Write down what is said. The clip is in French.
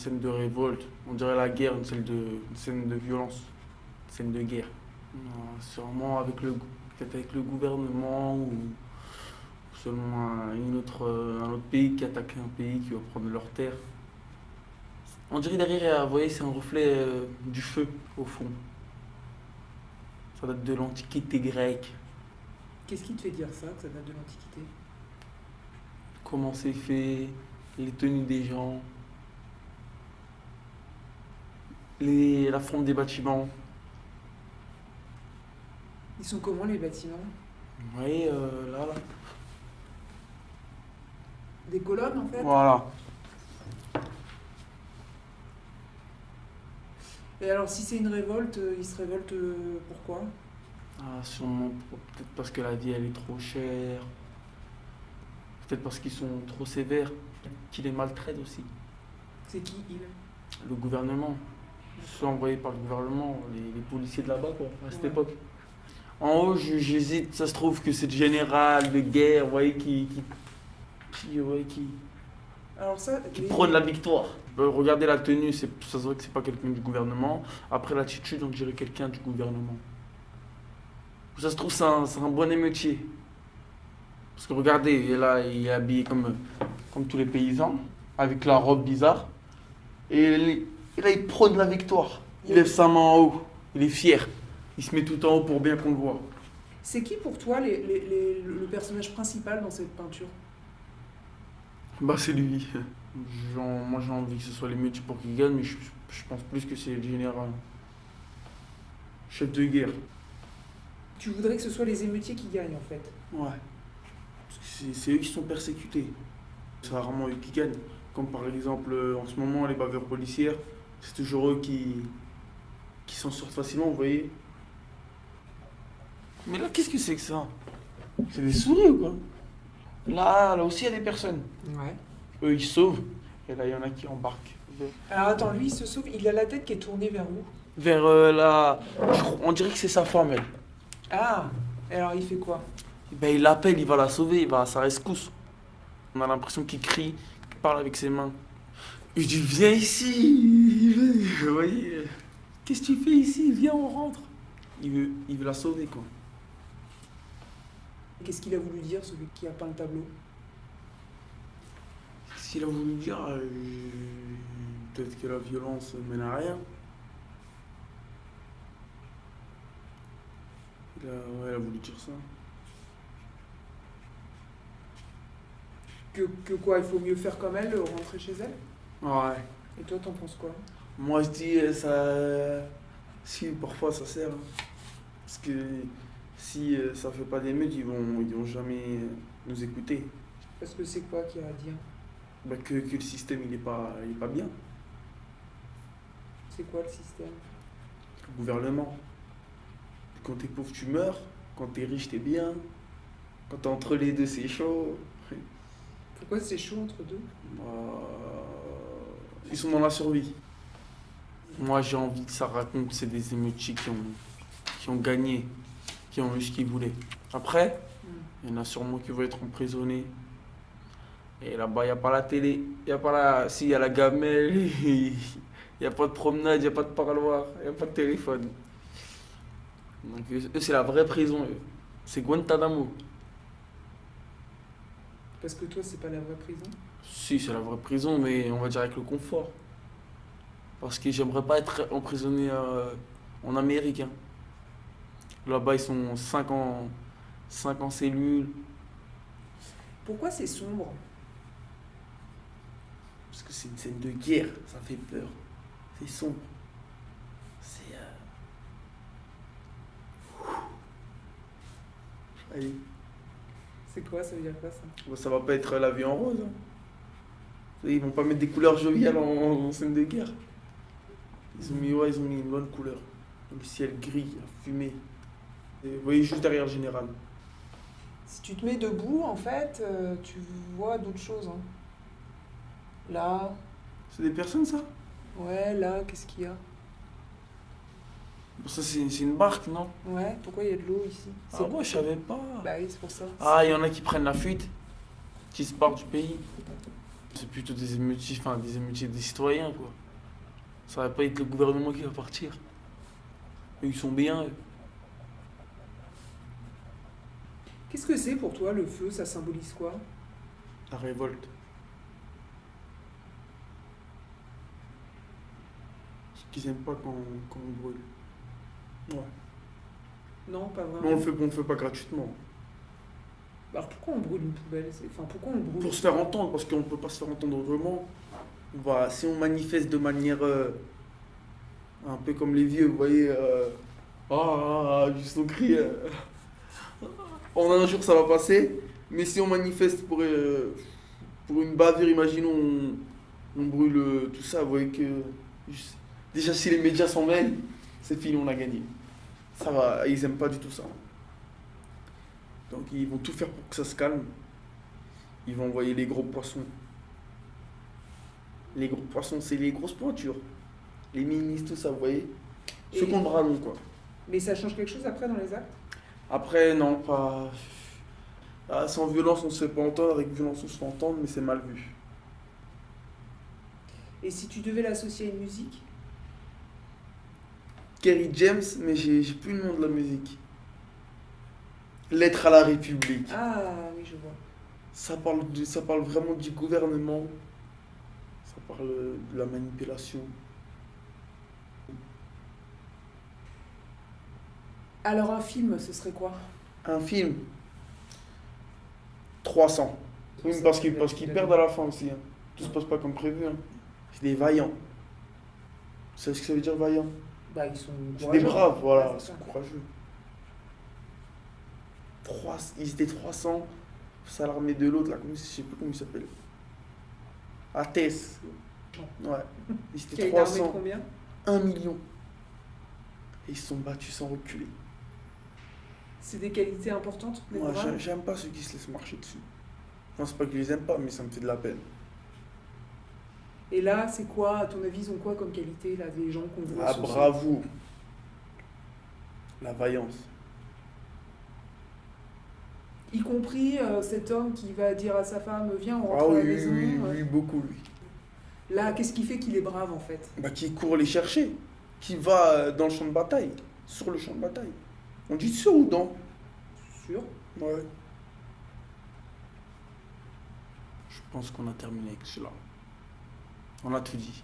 scène de révolte. On dirait la guerre, une scène de violence, une scène de guerre. Sûrement peut-être avec le gouvernement ou seulement un autre pays qui attaque un pays qui va prendre leurs terres. On dirait derrière, vous voyez, c'est un reflet du feu au fond. Ça date de l'Antiquité grecque. Qu'est-ce qui te fait dire ça, que ça date de l'Antiquité? Comment c'est fait, les tenues des gens, la forme des bâtiments. Ils sont comment les bâtiments? Vous voyez, là. Des colonnes en fait? Voilà. Et alors si c'est une révolte, ils se révoltent pourquoi? Ah, sûrement, peut-être parce que la vie elle est trop chère. Peut-être parce qu'ils sont trop sévères, qu'ils les maltraitent aussi. C'est qui ils? Le gouvernement. Soit envoyés par le gouvernement, les policiers de là-bas, quoi, à cette Ouais. époque. En haut, j'hésite, ça se trouve que c'est le général de guerre, vous voyez, qui Alors ça, prône la victoire. Regardez la tenue, ça se voit que c'est pas quelqu'un du gouvernement. Après l'attitude, on dirait quelqu'un du gouvernement. Ça se trouve, c'est un bon émeutier. Parce que regardez, là, il est habillé comme tous les paysans, avec la robe bizarre. Et là, il prône la victoire. Il lève sa main en haut. Il est fier. Il se met tout en haut pour bien qu'on le voit. c'est qui pour toi le personnage principal dans cette peinture? Bah, c'est lui. Moi, j'ai envie que ce soit l'émeutier pour qu'il gagne, mais je pense plus que c'est le général. Chef de guerre. Tu voudrais que ce soit les émeutiers qui gagnent en fait? Ouais. Parce que c'est eux qui sont persécutés. C'est rarement eux qui gagnent. Comme par exemple, en ce moment, les bavures policières, c'est toujours eux qui s'en sortent facilement, vous voyez. Mais là, qu'est-ce que c'est que ça? C'est des souris ou quoi? Là aussi, il y a des personnes. Ouais. Eux, ils sauvent. Et là, il y en a qui embarquent. Alors attends, lui il se sauve, il a la tête qui est tournée vers où? Vers on dirait que c'est sa femme, elle. Ah! Et alors il fait quoi? Ben, il l'appelle, il va la sauver, il va à sa rescousse. On a l'impression qu'il crie, qu'il parle avec ses mains. Je dis, viens ici. Vous voyez, qu'est-ce que tu fais ici? Viens, on rentre. Il veut la sauver, quoi. Qu'est-ce qu'il a voulu dire, celui qui a peint le tableau? S'il a voulu dire, peut-être que la violence mène à rien. Ouais, il a voulu dire ça. Que quoi, il faut mieux faire comme elle, rentrer chez elle? Ouais. Et toi t'en penses quoi? Moi, je dis, ça. Si, parfois, ça sert. Parce que si ça fait pas d'émeute, ils vont jamais nous écouter. Parce que c'est quoi qu'il y a à dire? Bah, que le système, il est pas bien. C'est quoi le système? Le gouvernement. Quand t'es pauvre, tu meurs. Quand t'es riche, t'es bien. Quand t'es entre les deux, c'est chaud. Pourquoi c'est chaud entre deux? Ils sont dans la survie. Moi, j'ai envie que ça raconte, c'est des émeutiers qui ont gagné, qui ont eu ce qu'ils voulaient. Après, il y en a sûrement qui vont être emprisonnés. Et là-bas, il n'y a pas la télé, il n'y a pas la... Si, il y a la gamelle, il n'y a pas de promenade, il n'y a pas de parloir, il n'y a pas de téléphone. Donc eux, c'est la vraie prison, eux. C'est Guantanamo. Parce que toi c'est pas la vraie prison? Si, c'est la vraie prison, mais on va dire avec le confort. Parce que j'aimerais pas être emprisonné en Amérique, hein. Là-bas, ils sont 5 en cellule. Pourquoi c'est sombre? Parce que c'est une scène de guerre, ça fait peur. C'est sombre. C'est. Allez. C'est quoi, ça veut dire quoi ça? Bon, ça va pas être la vie en rose, hein. Ils vont pas mettre des couleurs joviales en scène de guerre. Ils ont mis une bonne couleur. Le ciel gris, fumé. Et vous voyez juste derrière le général. Si tu te mets debout, en fait, tu vois d'autres choses. Hein. Là, C'est des personnes, ça? ouais, là, qu'est-ce qu'il y a? Bon, ça, c'est une barque, non? Ouais, pourquoi il y a de l'eau ici? Ah, moi, je savais pas. Bah oui, c'est pour ça. Ah, il y en a qui prennent la fuite, qui se partent du pays. C'est plutôt des émeutiers, enfin des émeutiers des citoyens, quoi. Ça va pas être le gouvernement qui va partir. Eux, ils sont bien, eux. Qu'est-ce que c'est pour toi le feu? Ça symbolise quoi? La révolte. Parce qu'ils aiment pas quand on brûle. Ouais. Non, pas Mais vraiment. on le fait pas gratuitement. Alors pourquoi on brûle une poubelle? Enfin, pourquoi on brûle? Pour se faire entendre, parce qu'on ne peut pas se faire entendre autrement. Si on manifeste de manière un peu comme les vieux, vous voyez, juste on crie. En un jour ça va passer, mais si on manifeste pour une bavure, imaginons on brûle tout ça, vous voyez que déjà si les médias s'en mêlent, c'est fini, on a gagné. Ça va, ils aiment pas du tout ça. Donc ils vont tout faire pour que ça se calme. Ils vont envoyer les gros poissons. Les gros poissons, c'est les grosses pointures. Les ministres, tout ça, vous voyez. Ceux qui ont le bras long, quoi. Mais ça change quelque chose après dans les actes? Après, non, pas. Sans violence, on ne se fait pas entendre. Avec violence, on se fait entendre, mais c'est mal vu. Et si tu devais l'associer à une musique? Kerry James, mais j'ai plus le nom de la musique. Lettre à la République. Ah oui, je vois. Ça parle vraiment du gouvernement. Ça parle de la manipulation. Alors un film, ce serait quoi? Un film 300. Oui, parce qu'ils perdent à la fin aussi. Hein. Tout se passe pas comme prévu. Hein. C'est des vaillants. Vous savez ce que ça veut dire vaillant? Bah ils sont C'est des courageux. braves, voilà, Ouais, ils c'est sont ça. courageux. Ils étaient 300 face à l'armée de l'autre, là, je sais plus comment il s'appelle. Athès. Ouais. Ils Qui étaient a une armée de 300, combien? 1 million. Et ils se sont battus sans reculer. C'est des qualités importantes, des Moi, morales? j'aime pas ceux qui se laissent marcher dessus. Non, c'est pas que je les aime pas, mais ça me fait de la peine. Et là, c'est quoi, à ton avis, ils ont quoi comme qualité, là, des gens qu'on voit La sur ce- bravoure. La vaillance. Y compris cet homme qui va dire à sa femme, viens, on rentre Ah à la oui, maison. oui, beaucoup, lui. Là, qu'est-ce qui fait qu'il est brave, en fait? Bah, qui court les chercher. Qui va dans le champ de bataille. Sur le champ de bataille. On dit sur ou dans? Sûr. Ouais. Je pense qu'on a terminé avec cela. On a tout dit.